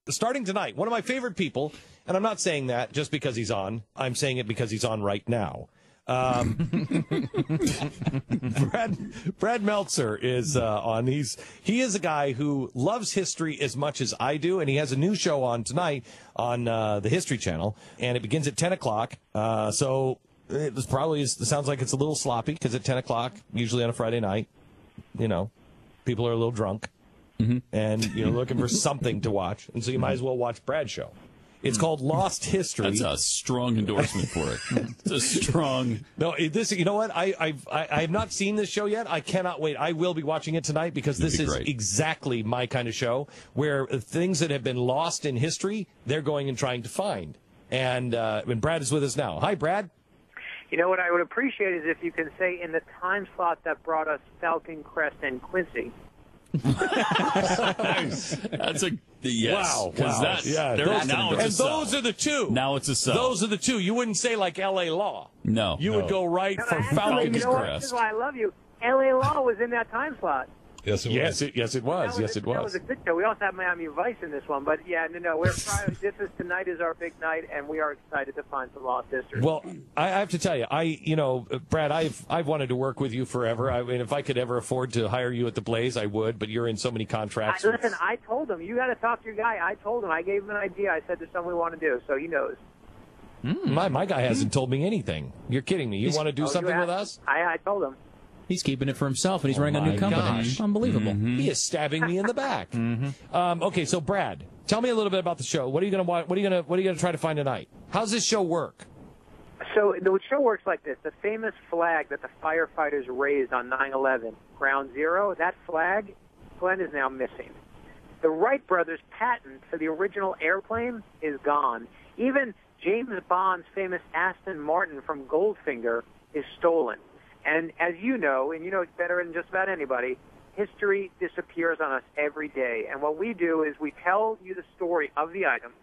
starting tonight, one of my favorite people, and I'm not saying that just because he's on. I'm saying it because he's on right now. Brad Meltzer is on. He is a guy who loves history as much as I do, and he has a new show on tonight on the History Channel, and it begins at 10 o'clock. So it sounds like it's a little sloppy because at 10 o'clock, usually on a Friday night, people are a little drunk, and you're looking for something to watch, and so you might as well watch Brad's show. It's called Lost History. That's a strong endorsement for it. It's a strong. No, you know what? I have not seen this show yet. I cannot wait. I will be watching it tonight because this is exactly my kind of show where things that have been lost in history, they're going and trying to find. And Brad is with us now. Hi, Brad. You know what I would appreciate is if you can say in the time slot that brought us Falcon Crest and Quincy. That's a yes. Wow. Those are the two. Now it's a sell. Those are the two. You wouldn't say like L.A. Law. No. You would go right for Falcon Crest. This is why I love you. L.A. Law was in that time slot. Yes, it was. Yes, it was. That was a good show. We also have Miami Vice in this one, but we're tonight is our big night, and we are excited to find some lost history. Well, I have to tell you, Brad, I've wanted to work with you forever. I mean, if I could ever afford to hire you at the Blaze, I would. But you're in so many contracts. Listen, I told him you got to talk to your guy. I told him. I gave him an idea. I said there's something we want to do, so he knows. My guy hasn't told me anything. You're kidding me. You want to do something with us? I told him. He's keeping it for himself, and he's running a new company. Gosh. Unbelievable. He is stabbing me in the back. Okay, so Brad, tell me a little bit about the show. What are you going to watch? What are you going to try to find tonight? How's this show work? So the show works like this: the famous flag that the firefighters raised on 9/11, Ground Zero. That flag, Glenn, is now missing. The Wright brothers' patent for the original airplane is gone. Even James Bond's famous Aston Martin from Goldfinger is stolen. And as you know, and you know it better than just about anybody, history disappears on us every day. And what we do is we tell you the story of the item.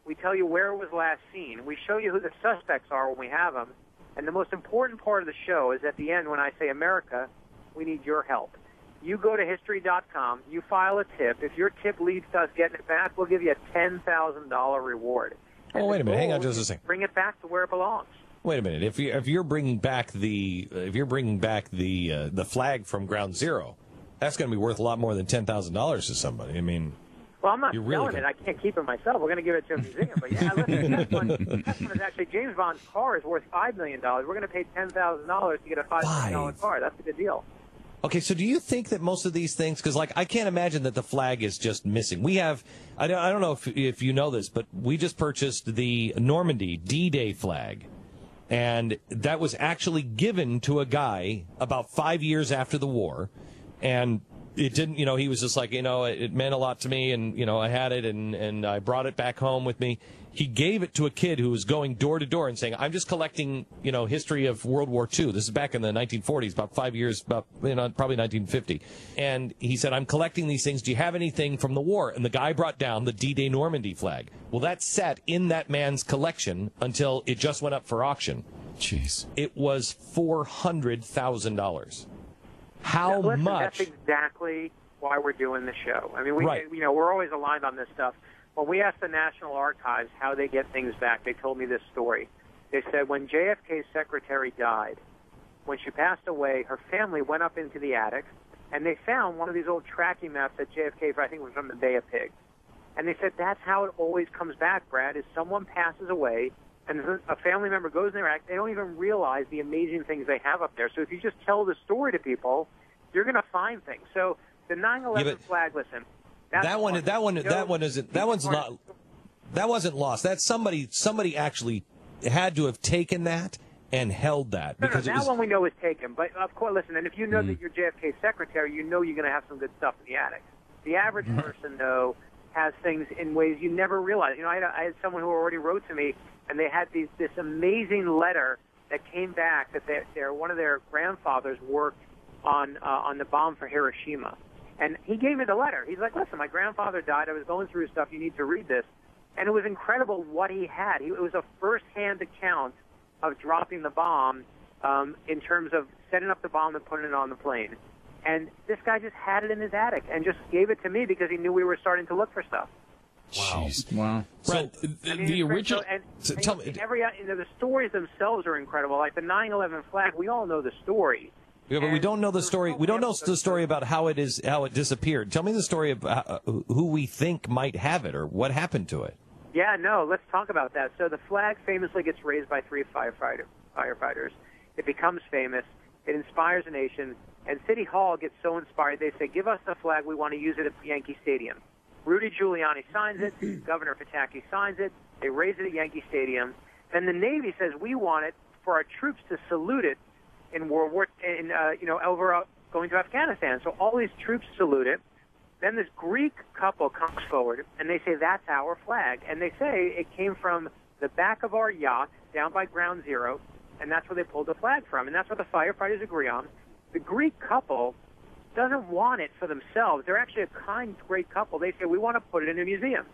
We tell you where it was last seen. We show you who the suspects are when we have them. And the most important part of the show is at the end when I say, America, we need your help. You go to history.com, you file a tip. If your tip leads to us getting it back, we'll give you a $10,000 reward. Oh, wait a minute. Hang on just a second. Bring it back to where it belongs. Wait a minute. If you're bringing back the flag from Ground Zero, that's going to be worth a lot more than $10,000 to somebody. I mean, well, I'm not selling it. I can't keep it myself. We're going to give it to a museum. But yeah, listen, that one is actually James Bond's car is worth $5 million. We're going to pay $10,000 to get a $5 million car. That's a good deal. Okay, so do you think that most of these things, because I can't imagine that the flag is just missing. We have, I don't know if you know this, but we just purchased the Normandy D-Day flag. And that was actually given to a guy about 5 years after the war. And it didn't, he was just like, it meant a lot to me. And, I had it and I brought it back home with me. He gave it to a kid who was going door to door and saying, I'm just collecting, history of World War II. This is back in the 1940s, about 5 years, probably 1950. And he said, I'm collecting these things. Do you have anything from the war? And the guy brought down the D-Day Normandy flag. Well, that sat in that man's collection until it just went up for auction. Jeez. It was $400,000. How listen, much? That's exactly why we're doing the show. I mean, we're always aligned on this stuff. When we asked the National Archives how they get things back, they told me this story. They said when JFK's secretary died, when she passed away, her family went up into the attic, and they found one of these old tracking maps that JFK, I think, was from the Bay of Pigs. And they said that's how it always comes back, Brad, is someone passes away, and a family member goes in their attic. They don't even realize the amazing things they have up there. So if you just tell the story to people, you're going to find things. So the 9/11 flag, listen. That wasn't lost. That's somebody actually had to have taken that and held that. Because that one we know is taken. But of course, listen, and if you know that you're JFK's secretary, you know you're going to have some good stuff in the attic. The average person, though, has things in ways you never realize. I had someone who already wrote to me, and they had this amazing letter that came back that one of their grandfathers worked on the bomb for Hiroshima. And he gave me the letter. He's like, listen, my grandfather died. I was going through stuff. You need to read this. And it was incredible what he had. It was a first-hand account of dropping the bomb in terms of setting up the bomb and putting it on the plane. And this guy just had it in his attic and just gave it to me because he knew we were starting to look for stuff. Jeez. Wow. Brett, the original. Tell me, the stories themselves are incredible. Like the 9/11 flag, we all know the story. yeah, but we don't know the story. We don't know the story about how it disappeared. Tell me the story of who we think might have it or what happened to it. Yeah, no, let's talk about that. So the flag famously gets raised by three firefighters. It becomes famous. It inspires a nation. And City Hall gets so inspired, they say, give us the flag. We want to use it at Yankee Stadium. Rudy Giuliani signs it. Governor Pataki signs it. They raise it at Yankee Stadium. Then the Navy says, we want it for our troops to salute it in World War, over going to Afghanistan. So all these troops salute it. Then this Greek couple comes forward, and they say, that's our flag. And they say it came from the back of our yacht down by Ground Zero, and that's where they pulled the flag from. And that's what the firefighters agree on. The Greek couple doesn't want it for themselves. They're actually a kind, great couple. They say, we want to put it in a museum.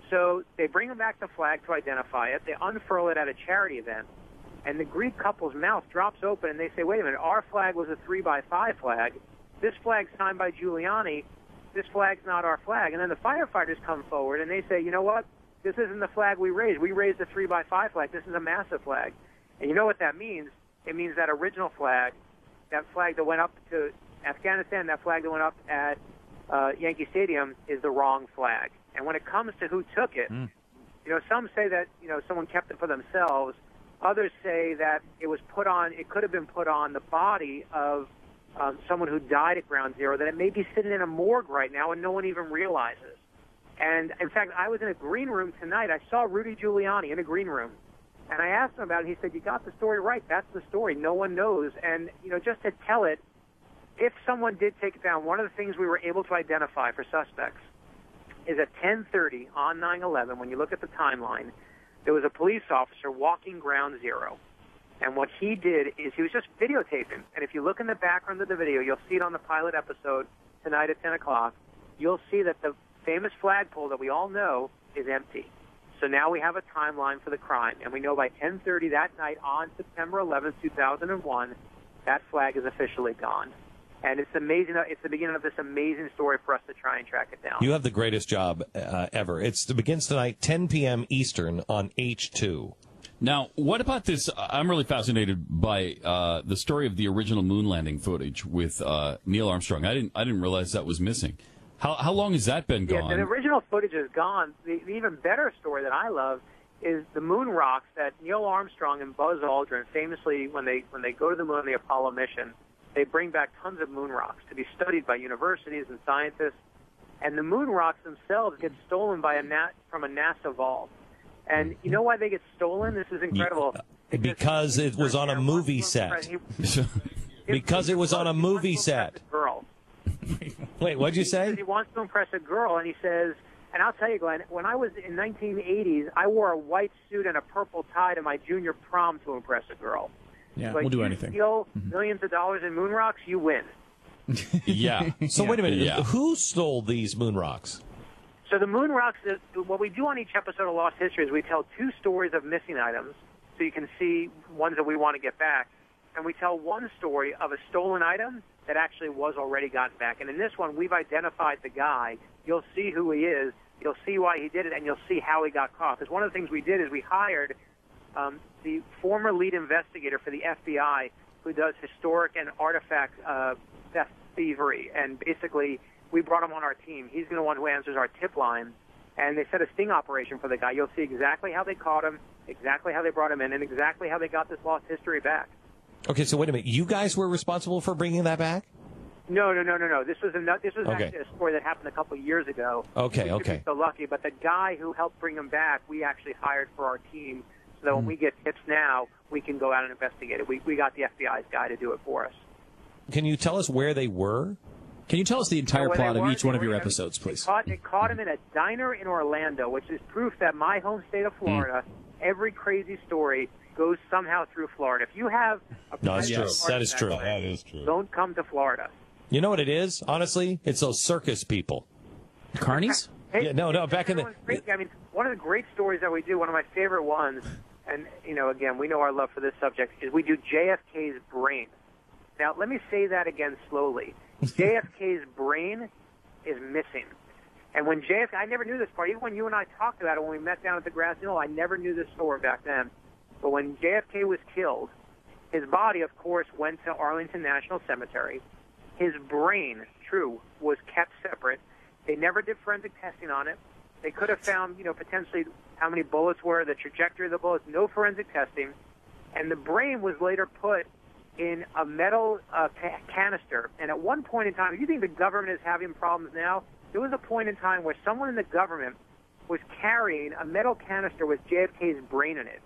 So they bring them back the flag to identify it. They unfurl it at a charity event. And the Greek couple's mouth drops open, and they say, wait a minute, our flag was a 3x5 flag. This flag's signed by Giuliani. This flag's not our flag. And then the firefighters come forward, and they say, you know what? This isn't the flag we raised. We raised a 3x5 flag. This is a massive flag. And you know what that means? It means that original flag, that flag that went up to Afghanistan, that flag that went up at Yankee Stadium is the wrong flag. And when it comes to who took it, some say that, someone kept it for themselves. Others say that it could have been put on the body of someone who died at Ground Zero, that it may be sitting in a morgue right now and no one even realizes. And, in fact, I was in a green room tonight. I saw Rudy Giuliani in a green room. And I asked him about it. He said, you got the story right. That's the story. No one knows. And, just to tell it, if someone did take it down, one of the things we were able to identify for suspects is at 10:30 on 9/11, when you look at the timeline, there was a police officer walking Ground Zero. And what he did is he was just videotaping. And if you look in the background of the video, you'll see it on the pilot episode tonight at 10 o'clock. You'll see that the famous flagpole that we all know is empty. So now we have a timeline for the crime. And we know by 10:30 that night on September 11th, 2001, that flag is officially gone. And it's amazing. It's the beginning of this amazing story for us to try and track it down. You have the greatest job ever. It begins tonight, 10 p.m. Eastern on H2. Now, what about this? I'm really fascinated by the story of the original moon landing footage with Neil Armstrong. I didn't realize that was missing. How long has that been gone? Yeah, the original footage is gone. The even better story that I love is the moon rocks that Neil Armstrong and Buzz Aldrin famously, when they go to the moon on the Apollo mission, they bring back tons of moon rocks to be studied by universities and scientists. And the moon rocks themselves get stolen from a NASA vault. And you know why they get stolen? This is incredible. Because it was on a movie set. Because it was on a movie set. Wait, what'd you say? He wants to impress a girl, and he says, and I'll tell you, Glenn, when I was in 1980s, I wore a white suit and a purple tie to my junior prom to impress a girl. Yeah, so we'll do anything. Steal millions of dollars in moon rocks, you win. Yeah. So wait a minute. Yeah. Who stole these moon rocks? So the moon rocks, what we do on each episode of Lost History is we tell two stories of missing items, so you can see ones that we want to get back. And we tell one story of a stolen item that actually was already gotten back. And in this one, we've identified the guy. You'll see who he is. You'll see why he did it, and you'll see how he got caught. Because one of the things we did is we hired the former lead investigator for the FBI who does historic and artifact theft thievery. And basically, we brought him on our team. He's the one who answers our tip line. And they set a sting operation for the guy. You'll see exactly how they caught him, exactly how they brought him in, and exactly how they got this lost history back. Okay, so wait a minute. You guys were responsible for bringing that back? No. This was actually a story that happened a couple of years ago. Okay. So lucky, but the guy who helped bring him back, we actually hired for our team, so that when we get tips now, we can go out and investigate it. We got the FBI's guy to do it for us. Can you tell us where they were? Can you tell us the entire plot of each one of your episodes, please? They caught him in a diner in Orlando, which is proof that my home state of Florida, every crazy story goes somehow through Florida. If you have a that is true. That is true. Don't come to Florida. You know what it is? Honestly, it's those circus people. Carnies? Hey, no. Back in the. I mean, one of the great stories that we do, one of my favorite ones, and again, we know our love for this subject, is we do JFK's brain. Now, let me say that again slowly. JFK's brain is missing. And when JFK, I never knew this part. Even when you and I talked about it when we met down at the Grassy Knoll, I never knew this story back then. But when JFK was killed, his body, of course, went to Arlington National Cemetery. His brain, true, was kept separate. They never did forensic testing on it. They could have found, potentially how many bullets were, the trajectory of the bullets, no forensic testing. And the brain was later put in a metal canister. And at one point in time, if you think the government is having problems now, there was a point in time where someone in the government was carrying a metal canister with JFK's brain in it.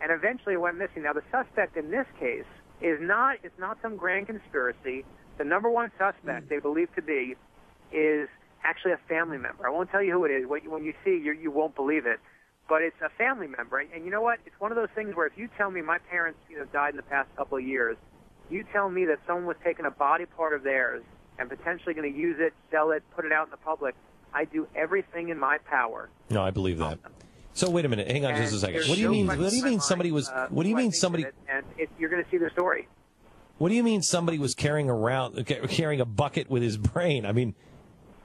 And eventually it went missing. Now, the suspect in this case it's not some grand conspiracy. The number one suspect they believe to be is actually a family member. I won't tell you who it is. When you see, you won't believe it. But it's a family member. And you know what? It's one of those things where if you tell me my parents died in the past couple of years, you tell me that someone was taking a body part of theirs and potentially going to use it, sell it, put it out in the public, I do everything in my power. No, I believe that. So wait a minute. Hang on just a second. What do you mean? What do you mean somebody was? What do you mean somebody? And you're going to see the story. What do you mean somebody was carrying a bucket with his brain? I mean,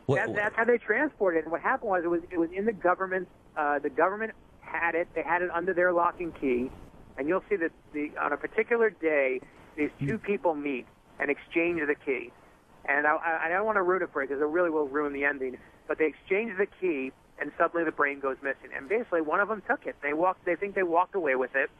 that's how they transported it. And what happened was it was in the government. The government had it. They had it under their lock and key. And you'll see that on a particular day, these two people meet and exchange the key. And I don't want to ruin it for you because it really will ruin the ending. But they exchange the key, and suddenly the brain goes missing. And basically, one of them took it. They think they walked away with it.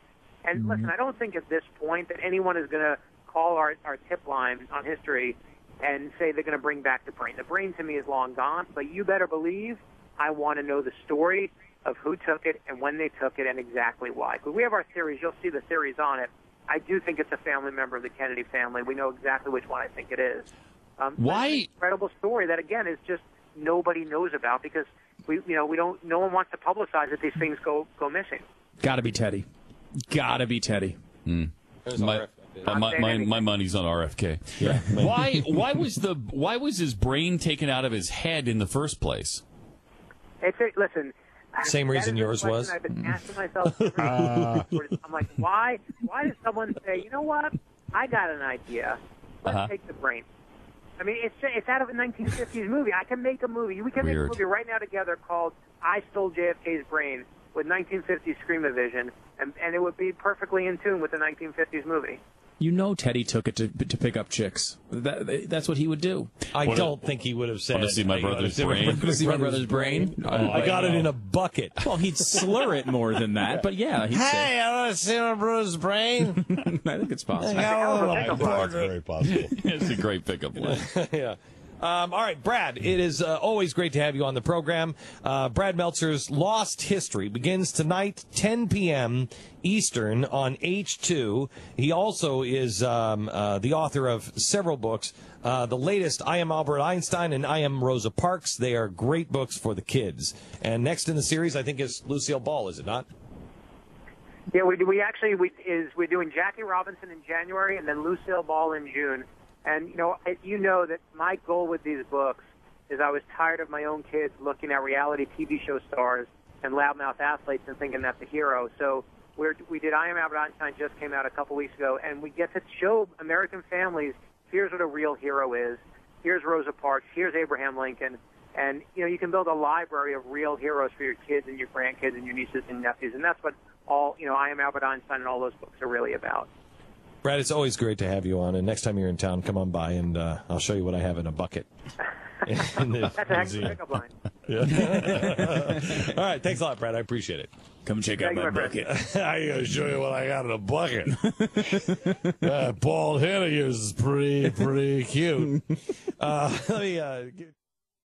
And listen, I don't think at this point that anyone is going to call our tip line on history and say they're going to bring back the brain. The brain to me is long gone. But you better believe I want to know the story of who took it and when they took it and exactly why. Because we have our theories. You'll see the theories on it. I do think it's a family member of the Kennedy family. We know exactly which one I think it is. Why? It's an incredible story that, again, is just nobody knows about because we don't. No one wants to publicize that these things go missing. Got to be Teddy. Got to be Teddy. My money's on RFK. Yeah. Why was his brain taken out of his head in the first place? Listen. Same reason yours was. I've been asking myself. I'm like, why does someone say, you know what? I got an idea. Let's take the brain. I mean, it's out of a 1950s movie. I can make a movie. We can make a movie right now together called I Stole JFK's Brain with 1950s Scream-O-Vision, and it would be perfectly in tune with the 1950s movie. You know Teddy took it to pick up chicks. That's what he would do. I don't think he would have said, want to see my brother's brain? Want to see my brother's brain? I got it in a bucket. Well, he'd slur it more than that, but yeah, he'd say, I want to see my brother's brain. I think it's possible. That's very possible. It's a great pickup line. Yeah. All right, Brad, it is always great to have you on the program. Brad Meltzer's Lost History begins tonight, 10 p.m. Eastern on H2. He also is the author of several books. The latest, I Am Albert Einstein and I Am Rosa Parks. They are great books for the kids. And next in the series, I think, is Lucille Ball, is it not? Yeah, we're doing Jackie Robinson in January and then Lucille Ball in June. And, you know that my goal with these books is I was tired of my own kids looking at reality TV show stars and loudmouth athletes and thinking that's a hero. So we did I Am Albert Einstein, just came out a couple weeks ago, and we get to show American families, here's what a real hero is. Here's Rosa Parks. Here's Abraham Lincoln. And, you can build a library of real heroes for your kids and your grandkids and your nieces and nephews. And that's what all, I Am Albert Einstein and all those books are really about. Brad, it's always great to have you on, and next time you're in town, come on by, and I'll show you what I have in a bucket. That's a heck of a pickup line. Yeah. All right, thanks a lot, Brad. I appreciate it. Come check out my bucket. I'm going to show you what I got in a bucket. Bald head of yours is pretty cute. Let me